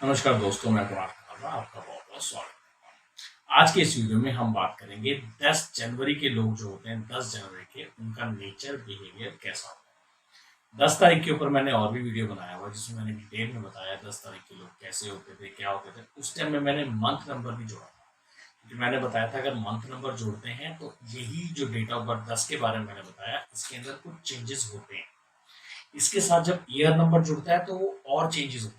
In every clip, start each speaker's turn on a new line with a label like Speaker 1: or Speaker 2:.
Speaker 1: नमस्कार दोस्तों, मैं कुमार खन्ना आपका बहुत बहुत स्वागत है। आज के इस वीडियो में हम बात करेंगे 10 जनवरी के लोग जो होते हैं, 10 जनवरी के उनका नेचर बिहेवियर कैसा होता है। 10 तारीख के ऊपर मैंने और भी वीडियो बनाया हुआ जिसमें मैंने डिटेल में बताया 10 तारीख के लोग कैसे होते थे, क्या होते थे। उस टाइम में मैंने मंथ नंबर भी जोड़ा था, क्योंकि मैंने बताया था अगर मंथ नंबर जोड़ते हैं तो यही जो डेट ऑफ बर्थ 10 के बारे में मैंने बताया, इसके अंदर कुछ चेंजेस होते हैं। इसके साथ जब ईयर नंबर जुड़ता है तो वो और चेंजेस होते हैं।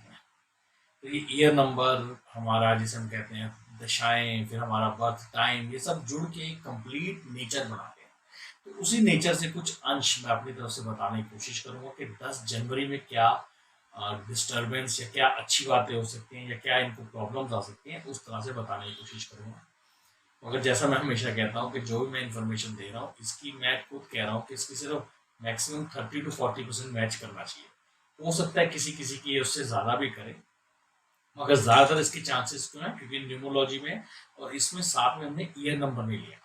Speaker 1: तो ये ईयर नंबर हमारा जिसे हम कहते हैं दशाएं, फिर हमारा बर्थ टाइम, ये सब जुड़ के एक कंप्लीट नेचर बनाते हैं। तो उसी नेचर से कुछ अंश मैं अपनी तरफ से बताने की कोशिश करूंगा कि 10 जनवरी में क्या डिस्टरबेंस या क्या अच्छी बातें हो सकती हैं या क्या इनको प्रॉब्लम्स आ सकती हैं, उस तरह से बताने की कोशिश करूंगा। मगर जैसा मैं हमेशा कहता हूँ कि जो भी मैं इन्फॉर्मेशन दे रहा हूँ, इसकी मैं खुद कह रहा हूँ कि इसकी सिर्फ मैक्सिमम 30 to 40% मैच करना चाहिए। हो सकता है किसी किसी की ये उससे ज़्यादा भी करे, मगर ज्यादातर इसके चांसेस क्यों है, क्योंकि न्यूमोलॉजी में और इसमें साथ में हमने ईयर नंबर नहीं लिया।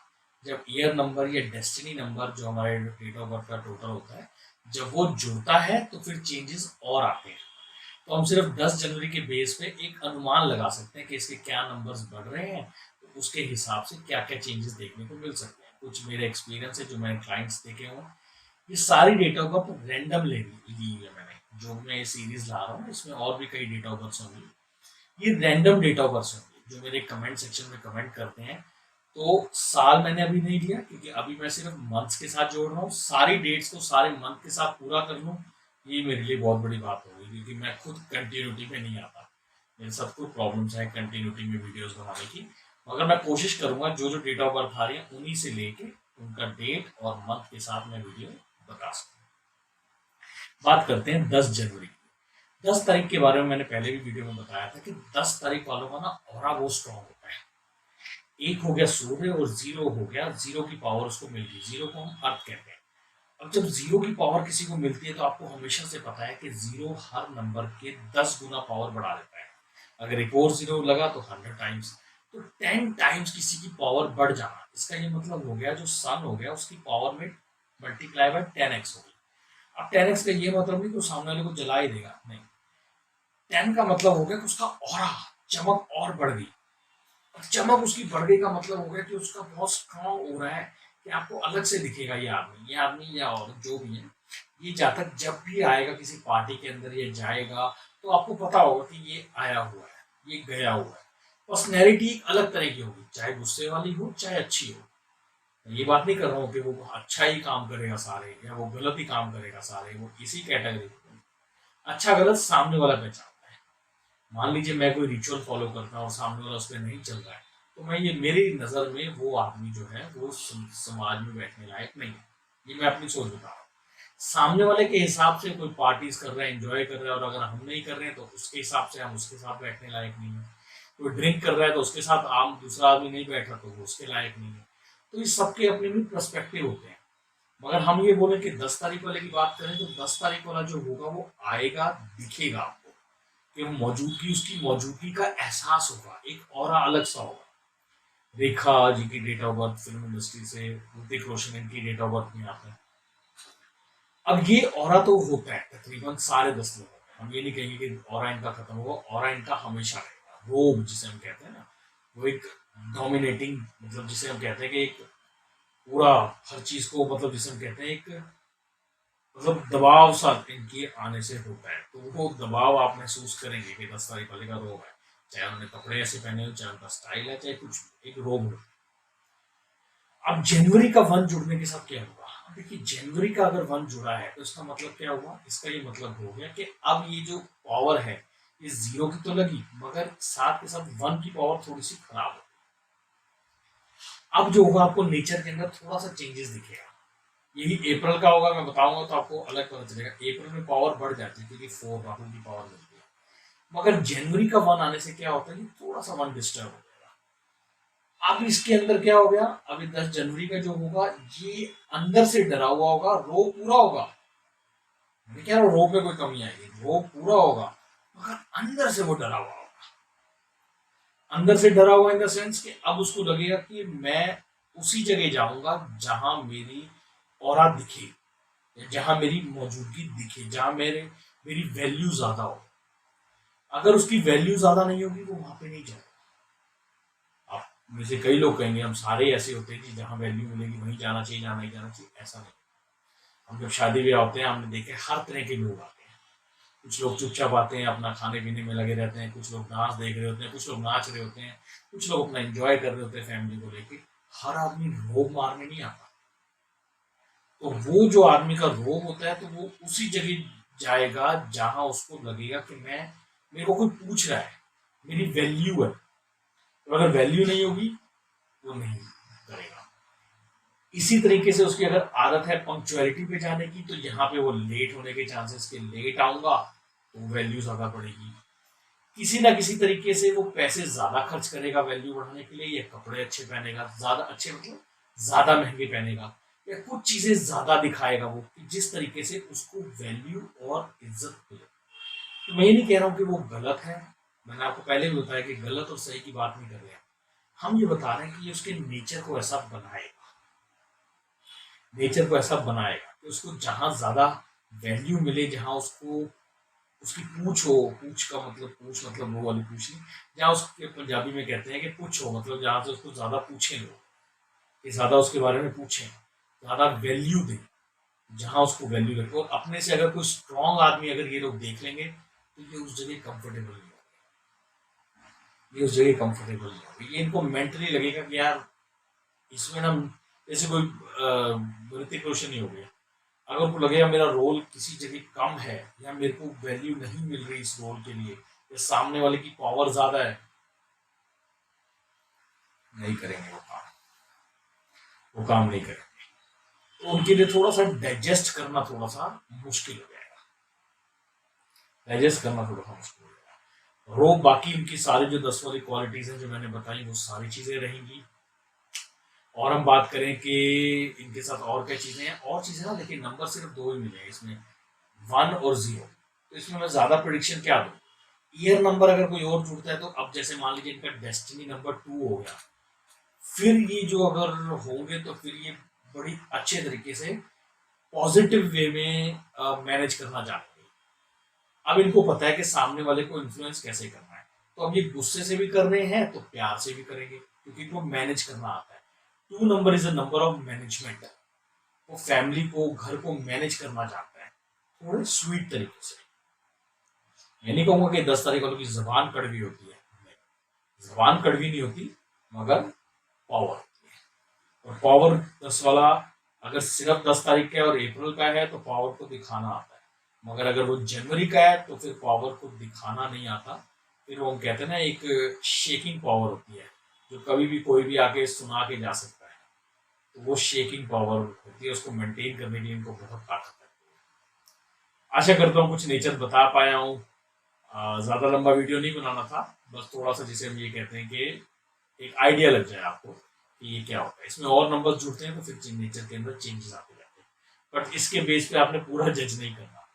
Speaker 1: जब ईयर नंबर या डेस्टिनी नंबर जो हमारे डेट ऑफ बर्थ का टोटल होता है, जब वो जुड़ता है तो फिर चेंजेस और आते हैं। तो हम सिर्फ 10 जनवरी के बेस पे एक अनुमान लगा सकते हैं कि इसके क्या नंबर्स बढ़ रहे हैं, तो उसके हिसाब से क्या क्या चेंजेस देखने को मिल सकते हैं। कुछ मेरे एक्सपीरियंस है जो मैंने क्लाइंट्स देखे हुए। ये सारी डेट ऑफ बर्थ रैंडम ली है मैंने, जो मैं ये सीरीज ला रहा हूँ इसमें और भी कई डेट ऑफ बर्थ होंगी। ये रैंडम डेट ऑफ बर्थ होंगे जो मेरे कमेंट सेक्शन में कमेंट करते हैं। तो साल मैंने अभी नहीं लिया, क्योंकि अभी मैं सिर्फ मंथ्स के साथ जोड़ रहा हूँ। सारी डेट्स को सारे मंथ के साथ पूरा कर लूँ, ये मेरे लिए बहुत बड़ी बात होगी, क्योंकि मैं खुद कंटिन्यूटी में नहीं आता। मेरे साथ कुछ प्रॉब्लम्स है कंटिन्यूटी में वीडियोस बनाने की। मगर मैं कोशिश करूंगा जो जो डेट ऑफ बर्थ आ रही है उन्हीं से लेके उनका डेट और मंथ के साथ मैं वीडियो बता सकूँ। बात करते हैं 10 जनवरी की। 10 तारीख के बारे में मैंने पहले भी वीडियो में बताया था कि 10 तारीख वालों का ना ऑरा बहुत स्ट्रांग होता है। एक हो गया सूर्य और जीरो हो गया, जीरो की पावर उसको मिल गई। जीरो को हम अर्थ कहते हैं। अब जब जीरो की पावर किसी को मिलती है तो आपको हमेशा से पता है कि जीरो हर नंबर के 10 गुना पावर बढ़ा देता है। अगर एक और जीरो लगा तो 100 टाइम्स, तो 10 टाइम्स किसी की पावर बढ़ जाना, इसका ये मतलब हो गया जो सन हो गया उसकी पावर में मल्टीप्लाई बाय 10x हो गई। अब 10x का ये मतलब नहीं कि वो सामने वाले को जला ही देगा, नहीं। 10 का मतलब हो गया कि उसका ऑरा, चमक और बढ़ गई। अब चमक उसकी बढ़ गई का मतलब हो गया कि उसका बहुत स्ट्रांग हो रहा है, कि आपको अलग से दिखेगा ये आदमी या औरत जो भी है, ये जातक जब भी आएगा किसी पार्टी के अंदर ये जाएगा, तो आपको पता होगा कि ये आया हुआ है, ये गया हुआ है। पर्सनैलिटी एक अलग तरह की होगी, चाहे गुस्से वाली हो चाहे अच्छी हो। ये बात नहीं कर रहा हूँ कि वो अच्छा ही काम करेगा सारे या वो गलत ही काम करेगा सारे, वो इसी कैटेगरी में। अच्छा गलत सामने वाला पहचानता है। मान लीजिए मैं कोई रिचुअल फॉलो करता हूँ और सामने वाला उस पर नहीं चल रहा है, तो मैं ये मेरी नज़र में वो आदमी जो है वो समाज में बैठने लायक नहीं है। ये मैं अपनी सोच बता रहा हूँ। सामने वाले के हिसाब से कोई पार्टीज कर रहा है, एंजॉय कर रहा है, और अगर हम नहीं कर रहे हैं तो उसके हिसाब से हम उसके साथ बैठने लायक नहीं है। कोई ड्रिंक कर रहा है तो उसके साथ आम दूसरा आदमी नहीं बैठ रहा तो वो उसके लायक नहीं है। तो ये सबके अपने भी पर्सपेक्टिव होते हैं। मगर हम ये बोले कि 10 तारीख वाले की बात करें तो 10 तारीख वाला जो होगा वो आएगा, दिखेगा आपको, कि वो मौजूदगी, उसकी मौजूदगी का एहसास होगा, एक ऑरा अलग सा होगा। रेखा जी की date of birth film industry से, ऋतिक रोशन इनकी डेट ऑफ बर्थ में आते हैं। अब ये ऑरा तो होता है तकरीबन सारे 10 लोगों में, हम ये नहीं कहेंगे कि ऑरा इनका खत्म होगा, ऑरा इनका हमेशा रहेगा। रोब जिसे हम कहते हैं ना, वो एक डोमिनेटिंग, मतलब जिसे हम कहते हैं कि एक पूरा हर चीज को, मतलब जिसे हम कहते हैं एक, मतलब दबाव सा इनके आने से होता है। तो वो दबाव आप महसूस करेंगे कि 10 तारीख वाले का रोग है, चाहे उन्होंने कपड़े ऐसे पहने हो, चाहे उनका स्टाइल है, चाहे कुछ एक रोग हो। अब जनवरी का 1 जुड़ने के साथ क्या हुआ? अब देखिए, जनवरी का अगर 1 जुड़ा है तो इसका मतलब क्या हुआ? इसका ये मतलब हो गया कि अब ये जो पावर है ये जीरो की तो लगी, मगर साथ के साथ 1 की पावर थोड़ी सी खराब हो। अब जो होगा आपको नेचर के अंदर थोड़ा सा चेंजेस दिखेगा। यही अप्रैल का होगा, मैं बताऊंगा तो आपको अलग पता चलेगा। अप्रैल में पावर बढ़ जाती है क्योंकि 4 राहु की पावर मिलती है। मगर जनवरी का 1 आने से क्या होता है कि थोड़ा सा 1 डिस्टर्ब हो जाएगा। अब इसके अंदर क्या हो गया, अभी 10 जनवरी का जो होगा ये अंदर से डरा हुआ होगा, रो पूरा होगा। मैं कह रहा हूँ रो में कोई कमी आएगी, रो पूरा होगा, मगर अंदर से वो डरा हुआ होगा। अंदर से डरा हुआ इन द सेंस कि अब उसको लगेगा कि मैं उसी जगह जाऊंगा जहां मेरी ऑरा दिखे, जहां मेरी मौजूदगी दिखे, जहां मेरी वैल्यू ज्यादा हो। अगर उसकी वैल्यू ज्यादा नहीं होगी वो वहां पे नहीं जाएगा। आप में से कई लोग कहेंगे हम सारे ऐसे होते हैं कि जहां वैल्यू मिलेगी वहीं जाना चाहिए, जहां नहीं जाना चाहिए, ऐसा नहीं। हम जब शादी ब्याह होते हैं हमने देखे हर तरह के लोग आते हैं। कुछ लोग चुपचाप आते हैं, अपना खाने पीने में लगे रहते हैं, कुछ लोग डांस देख रहे होते हैं, कुछ लोग नाच रहे होते हैं, कुछ लोग अपना एंजॉय कर रहे होते हैं फैमिली को लेके। हर आदमी रोब मारने नहीं आता। तो वो जो आदमी का रोब होता है तो वो उसी जगह जाएगा जहां उसको लगेगा कि मैं, मेरे को कोई पूछ रहा है, मेरी वैल्यू है। तो अगर वैल्यू नहीं होगी वो नहीं करेगा। इसी तरीके से उसकी अगर आदत है पंक्चुअलिटी पे जाने की, तो यहाँ पे वो लेट होने के चांसेस के लेट आऊंगा तो वैल्यू ज्यादा बढ़ेगी। किसी ना किसी तरीके से वो पैसे ज्यादा खर्च करेगा वैल्यू बढ़ाने के लिए, या कपड़े अच्छे पहनेगा, ज्यादा अच्छे मतलब ज्यादा महंगे पहनेगा, या कुछ चीजें ज्यादा दिखाएगा वो, कि जिस तरीके से उसको वैल्यू और इज्जत मिले। तो मैं ये नहीं कह रहा हूँ कि वो गलत है, मैंने आपको पहले भी बताया कि गलत और सही की बात नहीं कर रहे हैं। हम ये बता रहे हैं कि ये उसके नेचर को ऐसा बनाएगा, नेचर को ऐसा बनाएगा कि उसको जहां ज्यादा वैल्यू मिले, जहां उसको उसकी पूछ हो, पूछ का मतलब पूछ मतलब वो वाली पूछ नहीं, जहाँ उसके पंजाबी में कहते हैं कि पूछ हो, मतलब जहाँ से उसको ज्यादा पूछे लोग, कि ज्यादा उसके बारे में पूछें, ज्यादा वैल्यू दें, जहां उसको वैल्यू रखे। और अपने से अगर कोई स्ट्रांग आदमी अगर ये लोग देख लेंगे तो ये उस जगह कंफर्टेबल नहीं होंगे, ये उस जगह कंफर्टेबल नहीं होंगे। ये इनको मेंटली लगेगा कि यार इसमें ना, जैसे कोई ऋतिक रोशन ही हो गया, अगर उनको लगेगा मेरा रोल किसी जगह कम है, या मेरे को वैल्यू नहीं मिल रही इस रोल के लिए, या सामने वाले की पावर ज्यादा है, नहीं करेंगे वो काम नहीं करेंगे। तो उनके लिए थोड़ा सा डाइजेस्ट करना थोड़ा सा मुश्किल हो जाएगा, डाइजेस्ट करना थोड़ा सा मुश्किल हो जाएगा। रो बाकी इनकी सारी जो 10 वाली क्वालिटीज हैं जो मैंने बताई वो सारी चीजें रहेंगी। और हम बात करें कि इनके साथ और क्या चीजें हैं, और चीजें ना देखिए, नंबर सिर्फ दो ही मिले हैं इसमें, 1 और 0। तो इसमें मैं ज्यादा प्रिडिक्शन क्या दूं, ईयर नंबर अगर कोई और जुड़ता है तो, अब जैसे मान लीजिए इनका डेस्टिनी नंबर 2 हो गया, फिर ये जो अगर होंगे तो फिर ये बड़ी अच्छे तरीके से पॉजिटिव वे में मैनेज करना चाहते हैं। अब इनको पता है कि सामने वाले को इन्फ्लुएंस कैसे करना है, तो अब ये गुस्से से भी कर रहे हैं तो प्यार से भी करेंगे, क्योंकि इनको मैनेज करना आता है। 2 number is a number of management. वो फैमिली को, घर को मैनेज करना चाहता है थोड़े स्वीट तरीके से। मैं नहीं कहूंगा कि 10 तारीख वालों की जबान कड़वी होती है, जबान कड़वी नहीं होती, मगर पावर होती है। और पावर 10 वाला अगर सिर्फ 10 तारीख का है और अप्रैल का है तो पावर को दिखाना आता है, मगर अगर वो जनवरी का है तो फिर पावर को दिखाना नहीं आता। फिर वो कहते हैं ना, एक शेकिंग पावर होती है, जो कभी भी कोई भी आके सुना के जा सकता है। तो वो शेकिंग पावर होती है, उसको मेंटेन करने के लिए इनको बहुत ताकत है। आशा करता हूँ कुछ नेचर बता पाया हूँ। ज्यादा लंबा वीडियो नहीं बनाना था, बस थोड़ा सा जिसे हम ये कहते हैं कि एक आइडिया लग जाए आपको कि ये क्या होता है। इसमें और नंबर्स जुड़ते हैं तो फिर नेचर के अंदर चेंजेस आते जाते हैं, बट इसके बेस पे आपने पूरा जज नहीं करना।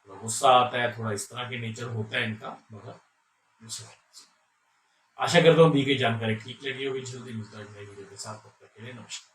Speaker 1: थोड़ा गुस्सा आता है, थोड़ा इस तरह के नेचर होता है इनका, मगर आशा करता हूँ दी गई जानकारी ठीक लगी होगी। जल्दी मिलता है नई वीडियो के साथ, तब तक के लिए नमस्कार।